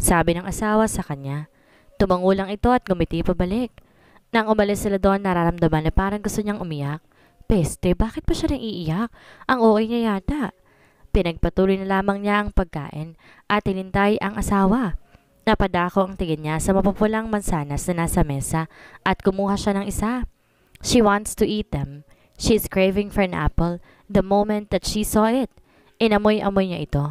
sabi ng asawa sa kanya. Tumango lang ito at gumiti pabalik. Nang umalis sila doon, nararamdaman na parang gusto niyang umiyak. Peste, bakit pa siya nang iiyak? Ang okay niya yata. Pinagpatuloy na lamang niya ang pagkain at hinintay ang asawa. Napadako ang tingin niya sa mapupulang mansanas na nasa mesa at kumuha siya ng isa. She wants to eat them. She's craving for an apple the moment that she saw it. Inamoy-amoy niya ito.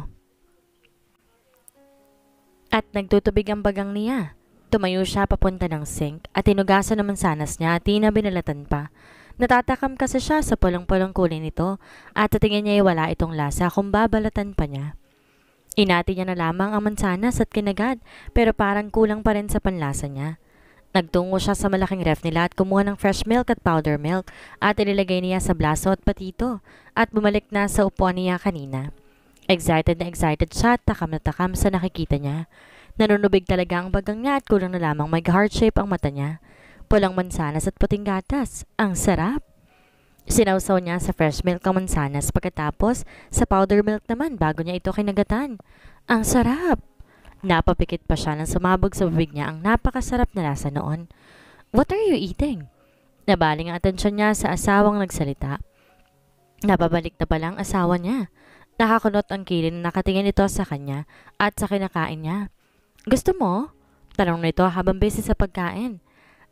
At nagtutubig ang bagang niya. Tumayo siya papunta ng sink at tinugasan ng mansanas niya at na binalatan pa. Natatakam kasi siya sa pulang-pulang kulay nito at sa tingin niya ay wala itong lasa kung babalatan pa niya. Inati niya na lamang ang mansanas at kinagad pero parang kulang pa rin sa panlasa niya. Nagtungo siya sa malaking ref nila at kumuha ng fresh milk at powder milk at ilagay niya sa blaso at patito at bumalik na sa upuan niya kanina. Excited na excited siya at takam na takam sa nakikita niya. Nanunubig talaga ang bagang niya at kulang na lamang may heart shape ang mata niya. Pulang mansanas at puting gatas. Ang sarap! Sinawsaw niya sa fresh milk ang mansanas pagkatapos sa powder milk naman bago niya ito kinagatan. Ang sarap! Napapikit pa siya nang sumabog sa bibig niya ang napakasarap na lasa noon. What are you eating? Nabaling ang atensyon niya sa asawang nagsalita. Napabalik na pala ang asawa niya. Nakakunot ang kilin na nakatingin ito sa kanya at sa kinakain niya. Gusto mo? Tanong nito habang busy sa pagkain.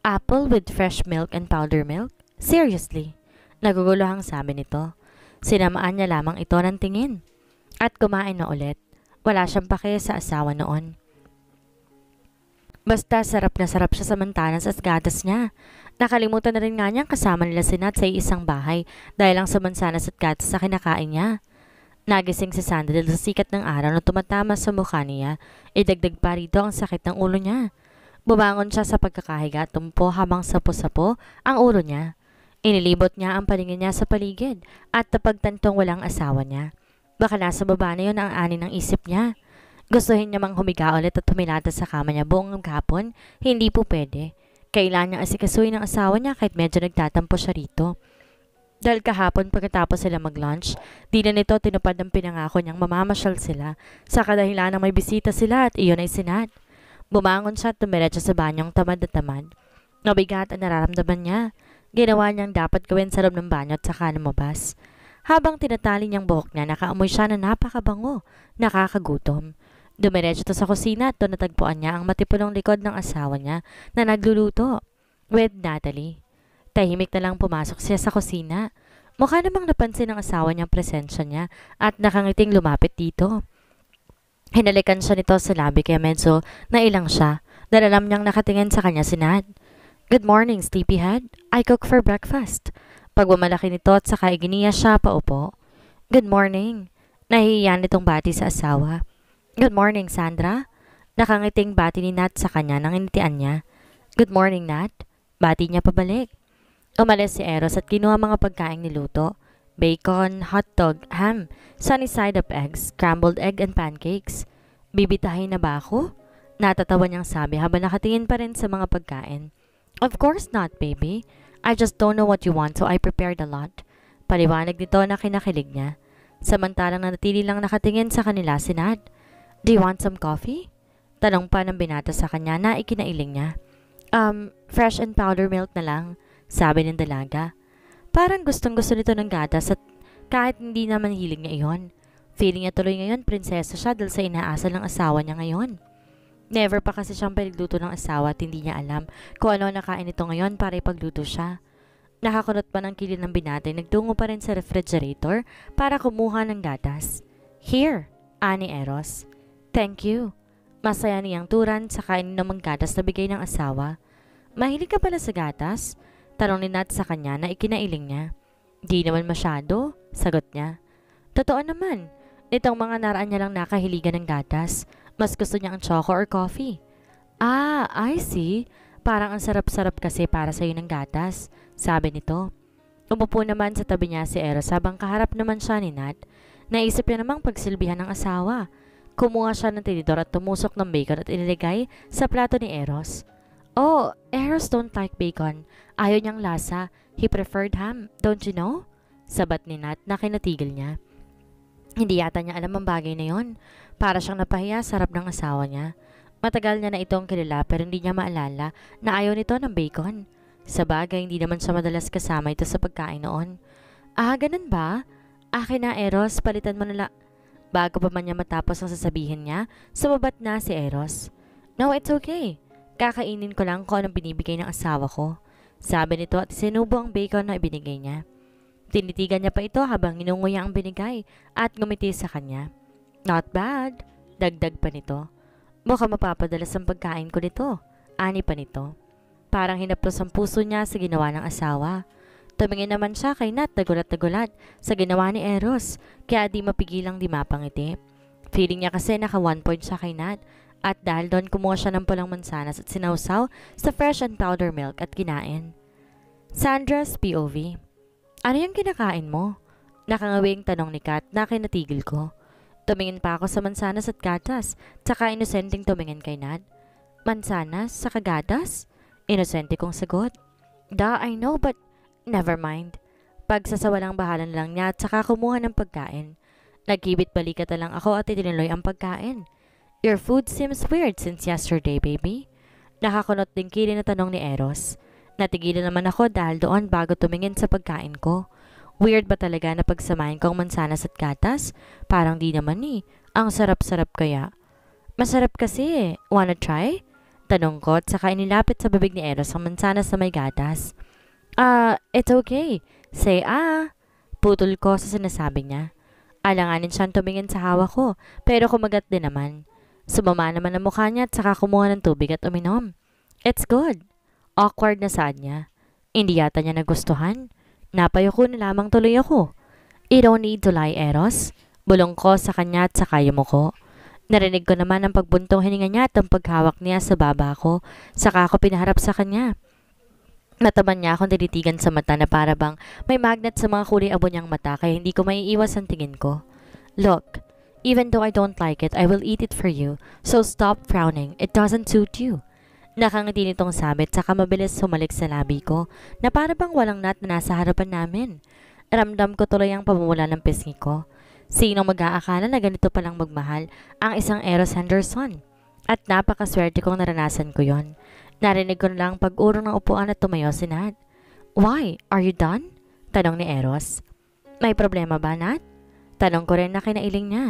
Apple with fresh milk and powder milk? Seriously? Naguguluhang sabi nito. Sinamaan niya lamang ito ng tingin. At kumain na ulit. Wala siyang pake sa asawa noon. Basta sarap na sarap siya sa mantanas at gatas niya. Nakalimutan na rin nga niyang kasama nila si Nat sa isang bahay dahil lang sa mansanas at gatas sa kinakain niya. Nagising si Sandra dahil sa sikat ng araw na tumatama sa mukha niya. Idagdag pa rito ang sakit ng ulo niya. Bumangon siya sa pagkakahiga at tumpo habang sapo-sapo ang ulo niya. Inilibot niya ang paningin niya sa paligid at napagtantong walang asawa niya. Baka nasa baba na yun ang ani ng isip niya. Gustuhin niya mang humiga ulit at humilata sa kama niya buong hapon, hindi po pwede. Kailangan niyang asikasuhin ng asawa niya kahit medyo nagtatampo siya rito. Dahil kahapon pagkatapos sila mag-lunch, di na nito tinupad ang pinangako niyang mamamasyal sila sa kadahilan ng may bisita sila at iyon ay sinat. Bumangon siya at tumiretso sa banyong tamad na tamad. Nabigat ang nararamdaman niya. Ginawa niyang dapat gawin sa loob ng banyo at saka lumabas. Habang tinatali niyang buhok niya, nakaamoy siya na napakabango, nakakagutom. Dumiretso ito sa kusina at doon natagpuan niya ang matipulong likod ng asawa niya na nagluluto. With Natalie. Tahimik na lang pumasok siya sa kusina. Mukha namang napansin ng asawa niyang presensya niya at nakangiting lumapit dito. Hinalikan siya nito sa labi kaya medyo nailang siya dahil alam niyang nakatingin sa kanya si Nat. Good morning, sleepyhead. I cook for breakfast. Pagmamalaki nito at saka iginiya siya paupo. Good morning. Nahihiyan nitong bati sa asawa. Good morning, Sandra. Nakangiting bati ni Nat sa kanya nang initian niya. Good morning, Nat. Bati niya pabalik. Umalis si Eros at kinuha mga pagkaing niluto. Bacon, hotdog, ham, sunny side up eggs, scrambled egg and pancakes. Bibitahin na ba ako? Natatawa niyang sabi habang nakatingin pa rin sa mga pagkain. Of course not, baby. I just don't know what you want so I prepared a lot. Paliwanag nito na kinakilig niya. Samantalang nanatili lang nakatingin sa kanila si Nat. Do you want some coffee? Tanong pa ng binata sa kanya na ikinailing niya. Fresh and powder milk na lang, sabi ng dalaga. Parang gustong-gusto nito ng gatas at kahit hindi naman hilig niya iyon. Feeling niya tuloy ngayon prinsesa siya dahil sa inaasal ng asawa niya ngayon. Never pa kasi siyang pinagluto ng asawa at hindi niya alam kung ano nakain ito ngayon para ipagluto siya. Nakakunot pa ng kilid ng binatay, nagtungo pa rin sa refrigerator para kumuha ng gatas. Here, ani Eros. Thank you. Masaya niyang turan sa kainin ng gatas na bigay ng asawa. Mahilig ka pala sa gatas? Tanong ni Nat sa kanya na ikinailing niya. Di naman masyado, sagot niya. Totoo naman, nitong mga naraan niya lang nakahiligan ng gatas. Mas gusto niya ang choco or coffee. Ah, I see. Parang ang sarap-sarap kasi para sa'yo ng gatas, sabi nito. Umupo naman sa tabi niya si Eros habang kaharap naman siya ni Nat. Naisip niya namang pagsilbihan ng asawa. Kumuha siya ng tinidor at tumusok ng bacon at inilagay sa plato ni Eros. Oh, Eros don't like bacon. Ayaw niyang lasa. He preferred ham, don't you know? Sabat ni Nat na kinatigil niya. Hindi yata niya alam ang bagay na yon. Para siyang napahiya sa harap ng asawa niya. Matagal niya na itong kilala pero hindi niya maalala na ayaw nito ng bacon. Sa bagay, hindi naman siya madalas kasama ito sa pagkain noon. Ah, ganun ba? Akin na, Eros, palitan mo na. Bago pa man niya matapos ang sasabihin niya, sumabat na si Eros. No, it's okay. Kakainin ko lang kung anong binibigay ng asawa ko. Sabi nito at sinubo ang bacon na ibinigay niya. Tinitigan niya pa ito habang inunguya ang binigay at ngumiti sa kanya. Not bad. Dagdag pa nito. Mukhang mapapadalas ang pagkain ko nito. Ani pa nito. Parang hinaplos ang puso niya sa ginawa ng asawa. Tumingin naman siya kay Nat na gulat sa ginawa ni Eros, kaya di mapigilang di mapangiti. Feeling niya kasi naka 1 point siya kay Nat, at dahil doon kumuha siya ng pulang mansanas at sinawsaw sa fresh and powder milk at kinain. Sandra's POV. Ano yung kinakain mo? Nakangawing tanong ni Kat na kinatigil ko. Tumingin pa ako sa mansanas at gatas, tsaka inosenteng tumingin kay Nat. Mansanas sa gatas? Inosente kong sagot. I know, but never mind. Pagsasawalang bahala na lang niya at saka kumuha ng pagkain. Nagkibit balikat na lang ako at itinuloy ang pagkain. Your food seems weird since yesterday, baby. Nakakunot din kili na tanong ni Eros. Natigilan naman ako dahil doon bago tumingin sa pagkain ko. Weird ba talaga na pagsamahin ko ang mansanas at gatas? Parang di naman eh. Ang sarap-sarap kaya. Masarap kasi eh. Wanna try? Tanong ko at saka inilapit sa bibig ni Eros ang mansanas na may gatas. It's okay. Say Putol ko sa sinasabi niya. Alanganin siyang tumingin sa hawak ko, pero kumagat din naman. Sumama naman ang mukha niya at saka kumuha ng tubig at uminom. It's good. Awkward na saan niya. Hindi yata niya nagustuhan. Napayoko na lamang tuloy ako. You don't need to lie, Eros. Bulong ko sa kanya at saka yumuko. Narinig ko naman ang pagbuntong hininga niya at ang paghawak niya sa baba ko. Saka ako pinaharap sa kanya. Nataban niya akong tinitigan sa mata na para bang may magnet sa mga kulay abo niyang mata kaya hindi ko maiiwas ang tingin ko. Look, even though I don't like it, I will eat it for you. So stop frowning. It doesn't suit you. Nakangiti nitong sabit saka mabilis sumalik sa labi ko na para bang walang Nat na nasa harapan namin. Ramdam ko tuloy ang pamumula ng pisngi ko. Sino mag-aakala na ganito palang magmahal ang isang Eros Henderson? At napakaswerte kong naranasan ko yon. Narinig ko lang pag-urong ng upuan at tumayo si Nat. Why? Are you done? Tanong ni Eros. May problema ba, Nat? Tanong ko rin na kinailing niya.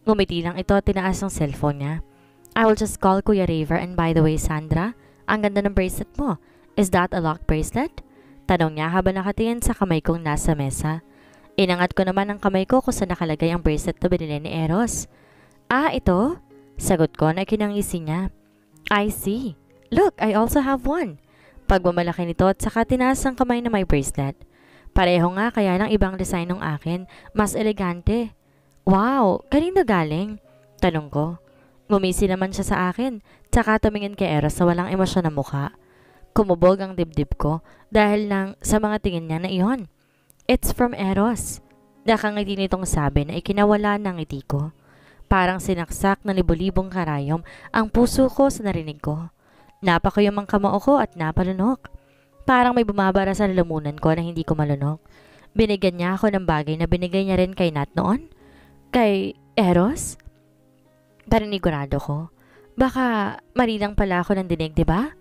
Ngumiti lang ito at tinaas ang cellphone niya. I will just call Kuya Raver and by the way, Sandra, ang ganda ng bracelet mo. Is that a lock bracelet? Tanong niya habang nakatingin sa kamay kong nasa mesa. Inangat ko naman ang kamay ko kung saan nakalagay ang bracelet na binili ni Eros. Ito? Sagot ko na kinangisi niya. I see. Look, I also have one. Pagmamalaki nito at saka tinaas ang kamay na may bracelet. Pareho nga kaya ng ibang design ng akin, mas elegante. Wow, kanino galing? Tanong ko. Ngumisi naman siya sa akin, tsaka tumingin kay Eros sa walang emosyon na mukha. Kumubog ang dibdib ko dahil lang sa mga tingin niya na iyon. It's from Eros. Nakangiti nitong sabi na ikinawala ng ngiti ko. Parang sinaksak na libo-libong karayom ang puso ko sa narinig ko. Napakuyom ang kamao ko at napalunok. Parang may bumabara sa lalamunan ko na hindi ko malunok. Binigyan niya ako ng bagay na binigay niya rin kay Nat noon. Kay Eros? Parinigurado ko. Baka mali lang pala ako ng dinig, diba?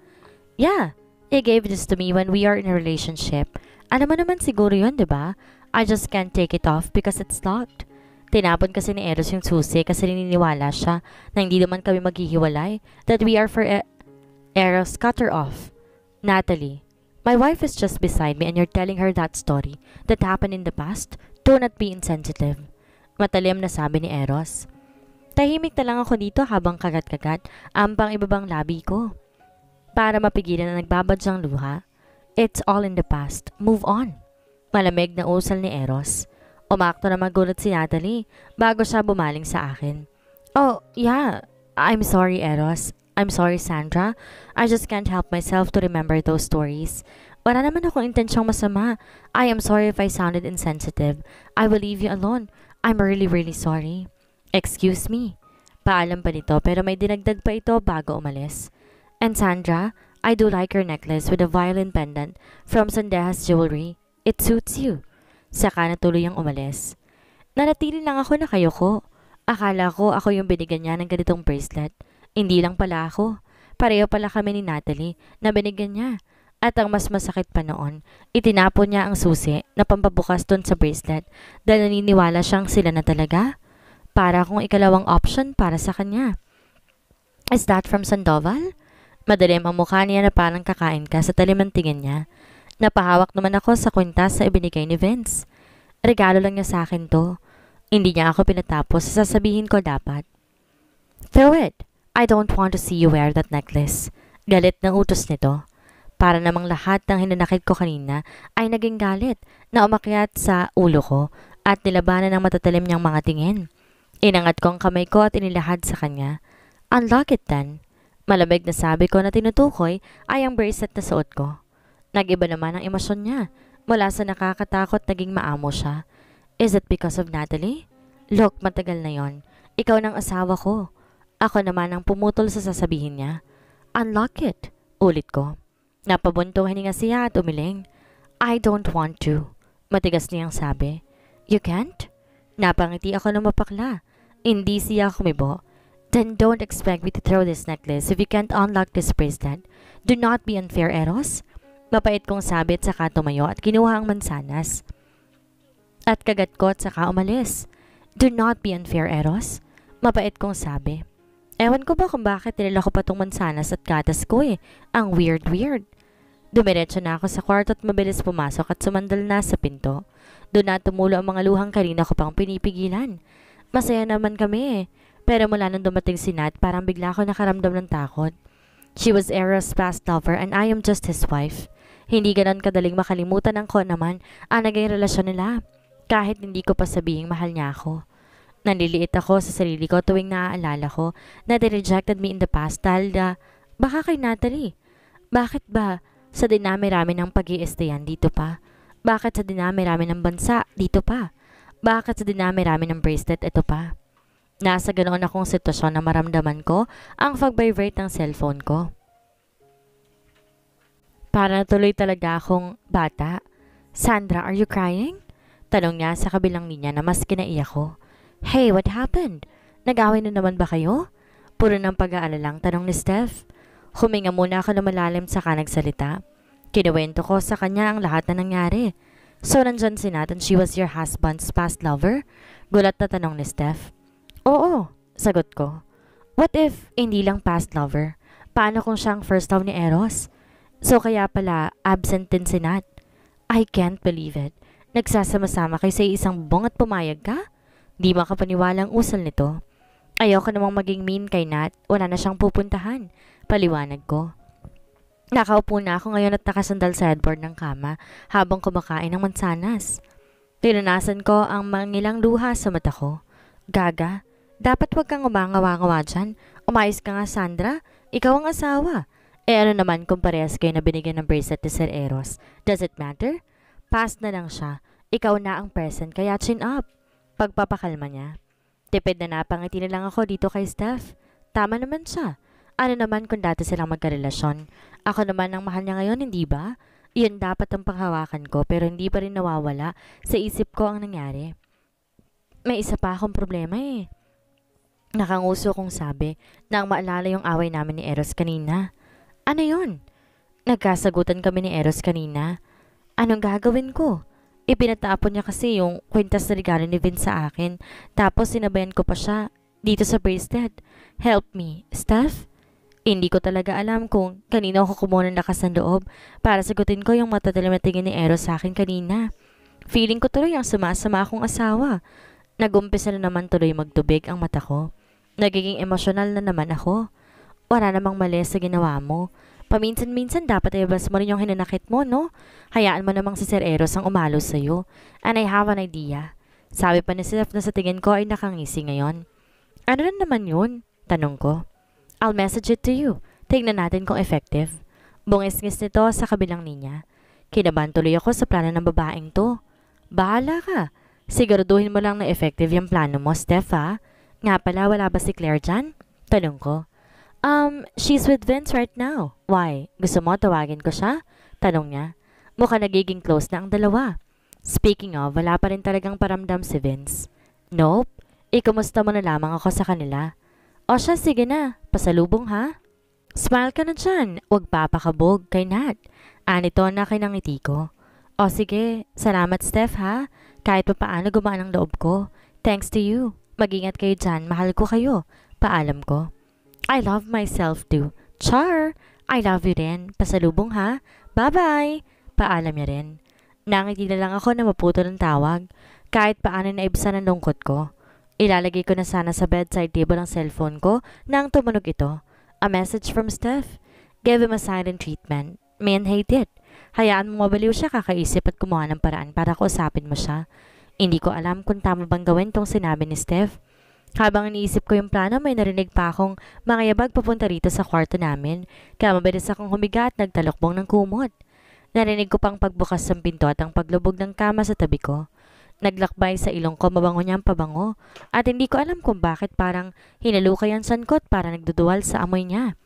Yeah, he gave this to me when we are in a relationship. Ano mo naman siguro yun, diba? I just can't take it off because it's locked. Tinapon kasi ni Eros yung susi kasi naniniwala siya na hindi naman kami maghihiwalay, that we are for Eros cut her off. Natalie, my wife is just beside me and you're telling her that story that happened in the past. Do not be insensitive. Matalim na sabi ni Eros. Tahimik na lang ako dito habang kagat-kagat ang pang-ibabang labi ko. Para mapigilan na nagbabadyang luha. It's all in the past. Move on. Malamig na usal ni Eros. Umakto na magulat si Natalie bago siya bumaling sa akin. Oh, yeah. I'm sorry, Eros. I'm sorry, Sandra. I just can't help myself to remember those stories. Wala naman akong intensyong masama. I am sorry if I sounded insensitive. I will leave you alone. I'm really, really sorry. Excuse me. Paalam pa nito pero may dinagdag pa ito bago umalis. And Sandra, I do like your necklace with a violin pendant from Sandejas Jewelry. It suits you. Saka natuloy ang umalis. Nanatili lang ako na kayo ko. Akala ko ako yung binigyan niya ng ganitong bracelet. Hindi lang pala ako. Pareho pala kami ni Natalie na binigyan niya. At ang mas masakit pa noon, itinapon niya ang susi na pampabukas dun sa bracelet dahil naniniwala siyang sila na talaga. Para akong ikalawang option para sa kanya. Is that from Sandoval? Madilim ang mukha niya na parang kakain ka sa talim ng tingin niya. Napahawak naman ako sa kwintas na ibinigay ni Vince. Regalo lang niya sa akin to. Hindi niya ako pinatapos sa sasabihin ko dapat. Throw it. I don't want to see you wear that necklace. Galit ng utos nito. Para namang lahat ng hinanakit ko kanina ay naging galit na umakyat sa ulo ko at nilabanan ng matatalim niyang mga tingin. Inangat ko ang kamay ko at inilahad sa kanya. Unlock it then. Malamig na sabi ko na tinutukoy ay ang bracelet na suot ko. Nag-iba naman ang emosyon niya. Mula sa nakakatakot naging maamo siya. Is it because of Natalie? Look, matagal na yon. Ikaw ng asawa ko. Ako naman ang pumutol sa sasabihin niya. Unlock it. Ulit ko. Napabuntong hininga siya at umiling. I don't want to. Matigas niyang sabi. You can't? Napangiti ako ng mapakla. Hindi siya kumibo. Then don't expect me to throw this necklace if you can't unlock this bracelet. Do not be unfair, Eros. Mapait kong sabi at saka tumayo at kinuha ang mansanas. At kagat ko at saka umalis. Do not be unfair, Eros. Mapait kong sabi. Ewan ko ba kung bakit nilala ko pa tong mansanas at gatas ko eh. Ang weird. Dumiretso na ako sa kwarto at mabilis pumasok at sumandal na sa pinto. Doon na tumulo ang mga luhang kanina ko pang pinipigilan. Masaya naman kami eh. Pero mula nung dumating si Nat, parang bigla ako nakaramdam ng takot. She was Eros' past lover and I am just his wife. Hindi ganon kadaling makalimutan ng ko naman ang naging relasyon nila. Kahit hindi ko pa sabihing mahal niya ako. Nanliliit ako sa sarili ko tuwing naaalala ko na they rejected me in the past dahil baka kay Natalie. Bakit ba? Sa dinami-rami ng pag-iistayan dito pa. Bakit sa dinami-rami ng bansa dito pa? Bakit sa dinami-rami ng bracelet ito pa? Nasa ganoon akong sitwasyon na maramdaman ko ang pag-vibrate ng cellphone ko. Para natuloy talaga akong bata. Sandra, are you crying? Tanong niya sa kabilang linya na mas kinaiyak ko. Hey, what happened? Nag-away na naman ba kayo? Puro ng pag-aalalang tanong ni Steph. Huminga muna ako na malalim saka nagsalita. Kinuwento ko sa kanya ang lahat na nangyari. So nandyan si Nat and she was your husband's past lover? Gulat na tanong ni Steph. Oo, sagot ko. What if hindi lang past lover? Paano kung siyang first love ni Eros? So kaya pala absent din si Nat? I can't believe it. Nagsasama-sama kayo sa isang bubong at pumayag ka? Di makapaniwalang usal nito. Ayoko namang maging mean kay Nat. Wala na siyang pupuntahan. Paliwanag ko. Nakaupo na ako ngayon at nakasandal sa headboard ng kama habang kumakain ng mansanas. Tinunasan ko ang mangilang luha sa mata ko. Gaga, dapat wag kang umangawa-ngawa dyan. Umayos ka nga, Sandra. Ikaw ang asawa. Ano naman kung parehas kayo na binigyan ng bracelet ni Sir Eros? Does it matter? Past na lang siya. Ikaw na ang present kaya chin up. Pagpapakalma niya. Tipid na napangiti na lang ako dito kay Steph. Tama naman siya. Ano naman kung dati silang magkarelasyon? Ako naman ang mahal niya ngayon, hindi ba? Iyon dapat ang panghawakan ko pero hindi pa rin nawawala sa isip ko ang nangyari. May isa pa akong problema eh. Nakanguso kong sabi na ang maalala yung away namin ni Eros kanina. Ano yon? Nagkasagutan kami ni Eros kanina. Anong gagawin ko? Ipinatapon niya kasi yung kwintas na regalo ni Vince sa akin tapos sinabayan ko pa siya dito sa bracelet. Help me, Steph? Hindi ko talaga alam kung kanino ako kumuha ng lakas ng loob para sagutin ko yung matatalim na tingin ni Eros sa akin kanina. Feeling ko tuloy ang sumasama akong asawa. Nag-umpisa na naman tuloy magtubig ang mata ko. Nagiging emosyonal na naman ako. Wala namang mali sa ginawa mo. Paminsan-minsan dapat ibas mo rin yung hinanakit mo, no? Hayaan mo namang si Sir Eros ang umalo sa'yo. And I have an idea. Sabi pa ni Steph na sa tingin ko ay nakangisi ngayon. Ano na naman yun? Tanong ko. I'll message it to you. Tingnan natin kung effective. Bungis-ngis nito sa kabilang linya. Kinabahan tuloy ako sa plano ng babaeng to. Bahala ka. Siguraduhin mo lang na effective yung plano mo, Steph ha? Nga pala, wala ba si Claire dyan? Tanong ko. She's with Vince right now. Why? Gusto mo tawagin ko siya? Tanong niya. Mukha nagiging close na ang dalawa. Speaking of, wala pa rin talagang paramdam si Vince. Nope. Ikumusta mo na lamang ako sa kanila. O siya, sige na. Pasalubong ha? Smile ka na dyan. Huwag papakabog kay Nat. Anito na kinangiti ko. O sige, salamat Steph ha. Kahit pa paano gumaan ang loob ko. Thanks to you. Mag-ingat kayo dyan. Mahal ko kayo. Paalam ko. I love myself too. Char! I love you rin. Pasalubong ha. Bye-bye! Paalam niya rin. Nangiti na lang ako na maputol ang tawag. Kahit paano naibsan ang lungkot ko. Ilalagay ko na sana sa bedside table ang cellphone ko nang tumunog ito. A message from Steph. Give him a silent treatment. Men hate it. Hayaan mo mabaliw siya kakaisip at kumuha ng paraan para kausapin mo siya. Hindi ko alam kung tama bang gawin tong sinabi ni Steph. Habang iniisip ko yung plano, may narinig pa akong mangayabag papunta rito sa kwarto namin. Kaya mabilis akong humiga at nagtalokbong ng kumot. Narinig ko pang pagbukas ng pinto at ang paglubog ng kama sa tabi ko. Naglakbay sa ilong ko, mabango niyang pabango. At hindi ko alam kung bakit parang hinalukay ang sankot para nagduduwal sa amoy niya.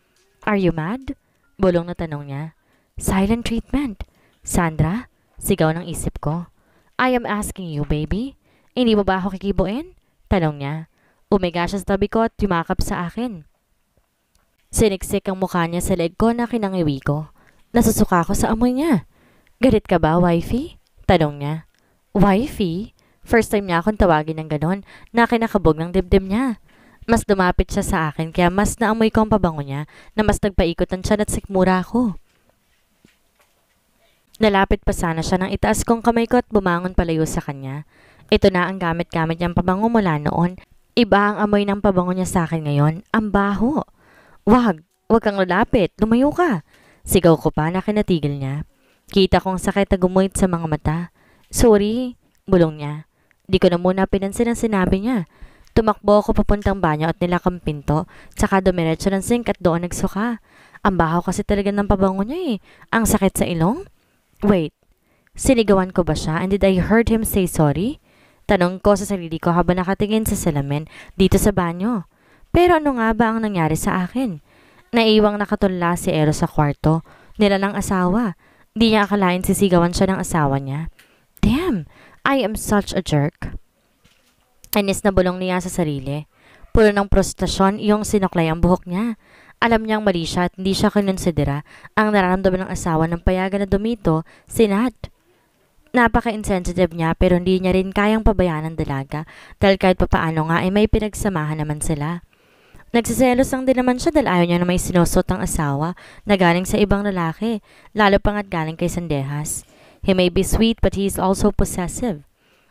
Are you mad? Bulong na tanong niya. Silent treatment. Sandra? Sigaw ng isip ko. I am asking you, baby. Hindi mo ba ako kikibuin? Tanong niya. Umiga siya sa tabi ko at yumakap sa akin. Siniksik ang mukha niya sa leg ko na kinangiwi ko. Nasusuka ako sa amoy niya. Galit ka ba, wifey? Tanong niya. Wifey? First time niya akong tawagin ng ganon na kinakabog ng dibdib niya. Mas lumapit siya sa akin kaya mas naamoy ko ang pabango niya na mas nagpaikot ang tiyan at sikmura ako. Nalapit pa sana siya nang itaas kong kamay ko at bumangon palayo sa kanya. Ito na ang gamit-gamit niyang pabango mula noon. Iba ang amoy ng pabango niya sa akin ngayon. Ang baho. Wag kang lalapit. Lumayo ka. Sigaw ko pa na kinatigil niya. Kita kong sakit na gumuhit sa mga mata. Sorry, bulong niya. Di ko na muna pinansin ang sinabi niya. Tumakbo ako papuntang banyo at nilakang pinto, tsaka dumiretso ng sink at doon nagsuka. Ang baho kasi talaga ng pabango niya eh. Ang sakit sa ilong? Wait, sinigawan ko ba siya and did I heard him say sorry? Tanong ko sa sarili ko habang nakatingin sa salamin dito sa banyo. Pero ano nga ba ang nangyari sa akin? Naiwang nakatulala si Eros sa kwarto, nila ng asawa. Di niya akalain sisigawan siya ng asawa niya. Damn, I am such a jerk. Inis na bulong niya sa sarili. Puro ng prostasyon yung sinuklay ang buhok niya. Alam niyang mali siya at hindi siya kinonsidera ang nararamdaman ng asawa ng payagan na dumito, si Nat. Napaka-insensitive niya pero hindi niya rin kayang pabayaan ng dalaga dahil kahit papaano nga ay may pinagsamahan naman sila. Nagsiselos lang din naman siya dahil ayaw niya na may sinusot ang asawa na galing sa ibang lalaki, lalo pang at galing kay Sandehas. He may be sweet but he is also possessive.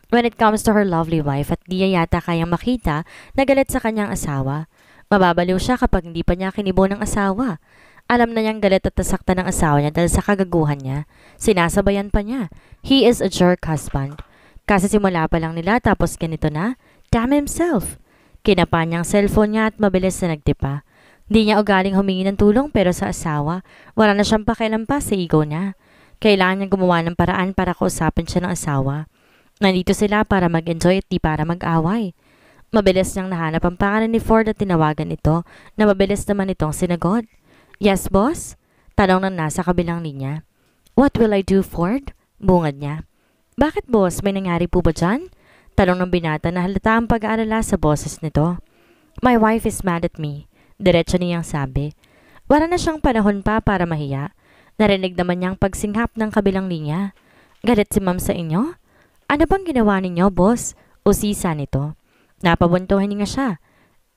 When it comes to her lovely wife at di niya yata kayang makita na galit sa kanyang asawa. Mababaliw siya kapag hindi pa niya kinibo ng asawa. Alam na niyang galit at nasaktan ng asawa niya dahil sa kagaguhan niya. Sinasabayan pa niya. He is a jerk husband. Kasi simula pa lang nila tapos ganito na. Damn himself. Kinapa niya ang cellphone niya at mabilis na nagtipa. Di niya ugaling humingi ng tulong pero sa asawa, wala na siyang pakialam pa sa ego niya. Kailangan niyang gumawa ng paraan para kausapin siya ng asawa. Nandito sila para mag-enjoy at di para mag-away. Mabilis niyang nahanap ang pangalan ni Ford at tinawagan ito na mabilis naman itong sinagod. Yes, boss? Tanong ng nasa kabilang linya. What will I do, Ford? Bungad niya. Bakit, boss? May nangyari po ba dyan? Tanong ng binata na halata ang pag-aalala sa boses nito. My wife is mad at me. Diretso niyang sabi. Wala na siyang panahon pa para mahiya. Narinig naman niyang pagsinghap ng kabilang linya. Galit si ma'am sa inyo? Ano bang ginawa ninyo, boss? Usisa nito. Napabuntuhin niya siya.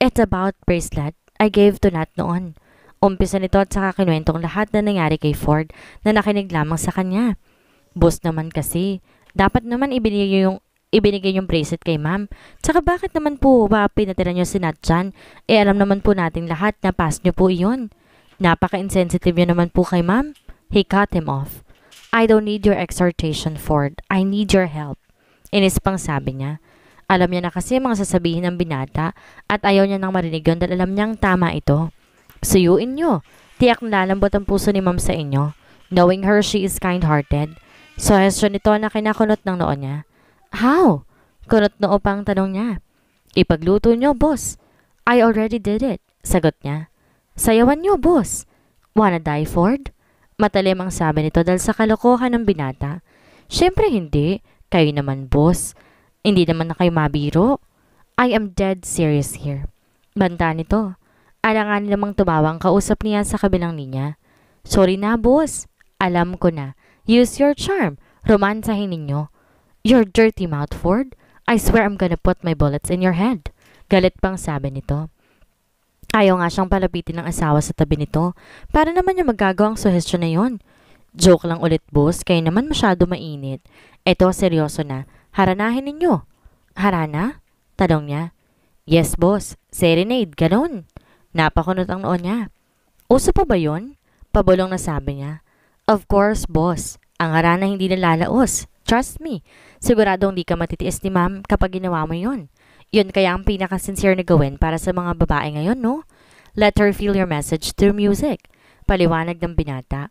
It's about bracelet I gave to Nat noon. Umpisa nito at saka kinuwentong lahat na nangyari kay Ford na nakinig lamang sa kanya. Boss naman kasi, dapat naman ibinigay yung bracelet kay ma'am. Tsaka bakit naman po ba pinatira niyo si Nat dyan? Alam naman po natin lahat na pass niyo po iyon. Napaka-insensitive niyo naman po kay ma'am. He cut him off. I don't need your exhortation, Ford. I need your help. Inis pang sabi niya. Alam niya na kasi mga sasabihin ng binata at ayaw niya nang marinig yun dahil alam niyang tama ito. Suyuin niyo. Tiyak na lalambot ang puso ni ma'am sa inyo. Knowing her, she is kind-hearted. Suhestyon nito na kinakunot ng noo niya. How? Kunot noo pang tanong niya. Ipagluto niyo, boss. I already did it. Sagot niya. Sayawan niyo, boss. Wanna die, Ford? Matalim ang sabi nito dahil sa kalokohan ng binata. Siyempre hindi. Kayo naman, boss. Hindi naman na kayo mabiro. I am dead serious here. Banta nito. Alanganin namang tumawang kausap niya sa kabilang linya. Sorry na, boss. Alam ko na. Use your charm. Romansahin ninyo. Your dirty mouth, Ford. I swear I'm gonna put my bullets in your head. Galit pang sabi nito. Ayaw nga siyang palapitin ng asawa sa tabi nito. Para naman niya magagawa ang suhestyon na yon. Joke lang ulit, boss. Kayo naman masyado mainit. Eto, seryoso na. Haranahin ninyo. Harana? Tanong niya. Yes, boss. Serenade, ganun. Napakunot ang noon niya. Uso pa ba yun? Pabulong na sabi niya. Of course, boss. Ang harana hindi nalalaos. Trust me. Siguradong di ka matitiis ni ma'am kapag ginawa mo yun. Yun kaya ang pinaka-sincere na gawin para sa mga babae ngayon, no? Let her feel your message through music. Paliwanag ng binata.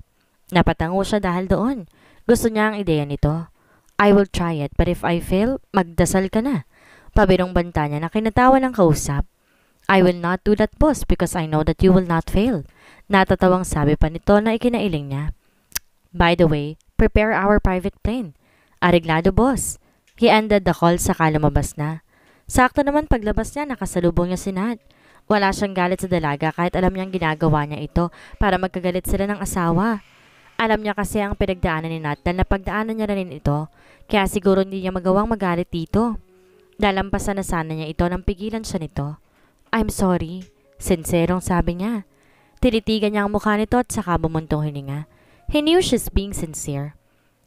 Napatango siya dahil doon. Gusto niya ang ideya nito. I will try it, but if I fail, magdasal ka na. Pabirong banta niya na kinatawa ng kausap. I will not do that, boss, because I know that you will not fail. Natatawang sabi pa nito na ikinailing niya. By the way, prepare our private plane. Areglado, boss. He ended the call saka lumabas na. Sakto naman paglabas niya, nakasalubong niya si Nat. Wala siyang galit sa dalaga kahit alam niyang ginagawa niya ito para magkagalit sila ng asawa. Alam niya kasi ang pinagdaanan ni Nat dahil napagdaanan niya rin ito, kaya siguro hindi niya magawang magalit dito. Dalampasan na sana niya ito nang pigilan siya nito. I'm sorry. Sinserong sabi niya. Tinitigan niya ang mukha nito at saka bumuntong hininga. He knew she's being sincere.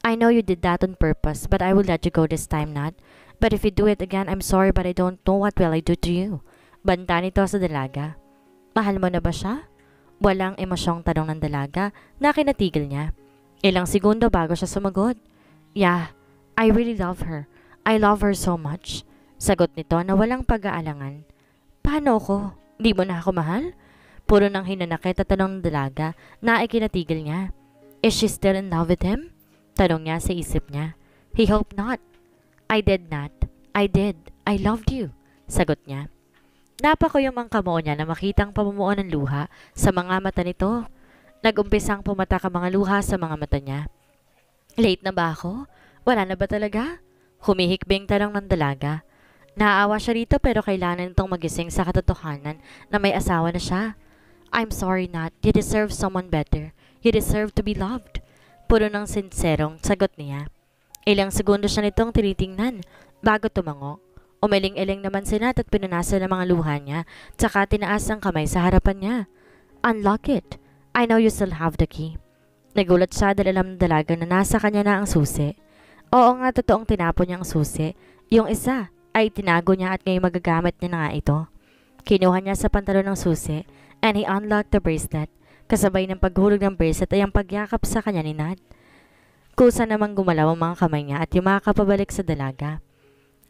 I know you did that on purpose, but I will let you go this time, Nat. But if you do it again, I'm sorry but I don't know what will I do to you. Banta nito sa dalaga. Mahal mo na ba siya? Walang emosyong tanong ng dalaga na kinatigil niya. Ilang segundo bago siya sumagot. Yeah, I really love her. I love her so much. Sagot nito na walang pag-aalangan. Paano ako? Di mo na ako mahal? Puro nang hinanakit at tanong ng dalaga na ikinatigil niya. Is she still in love with him? Tanong niya sa isip niya. He hoped not. I did not. I did. I loved you. Sagot niya. Napakuyom ang kamao niya na makitang pamumuo ng luha sa mga mata nito. Nag-umpisang pumatak ang mga luha sa mga mata niya. Late na ba ako? Wala na ba talaga? Humihikbing tanong ng dalaga. Naaawa siya rito pero kailangan nitong magising sa katotohanan na may asawa na siya. I'm sorry, Nat. You deserve someone better. You deserve to be loved. Puro ng sinserong sagot niya. Ilang segundo siya nitong tinitingnan bago tumango. Umiling-iling naman si Nat at pinunasan ng mga luha niya tsaka tinaas ang kamay sa harapan niya. Unlock it. I know you still have the key. Nagulat siya dahil alam ng dalaga na nasa kanya na ang susi. Oo nga, totoong tinapon niya ang susi. Yung isa ay tinago niya at ngayon magagamit niya na nga ito. Kinuha niya sa pantalon ng susi and he unlocked the bracelet. Kasabay ng paghulog ng bracelet ay ang pagyakap sa kanya ni Nat. Kusa namang gumalaw ang mga kamay niya at yumakap pabalik sa dalaga.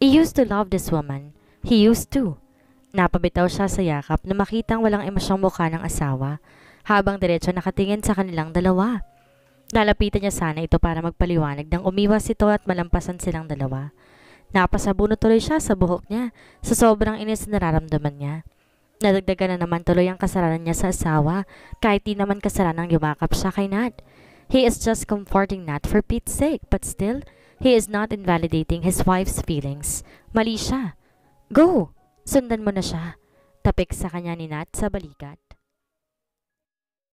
He used to love this woman. He used to. Napabitaw siya sa yakap na makitang walang emosyong mukha ng asawa habang diretso nakatingin sa kanilang dalawa. Lalapitan niya sana ito para magpaliwanag nang umiwas ito at malampasan silang dalawa. Napasabuno tuloy siya sa buhok niya sa sobrang inis na nararamdaman niya. Nadagdagan na naman tuloy ang kasalanan niya sa asawa kahit di naman kasalanang yumakap siya kay Nat. He is just comforting Nat for Pete's sake but still, he is not invalidating his wife's feelings. Mali siya. Go! Sundan mo na siya. Tapik sa kanya ni Nat sa balikat.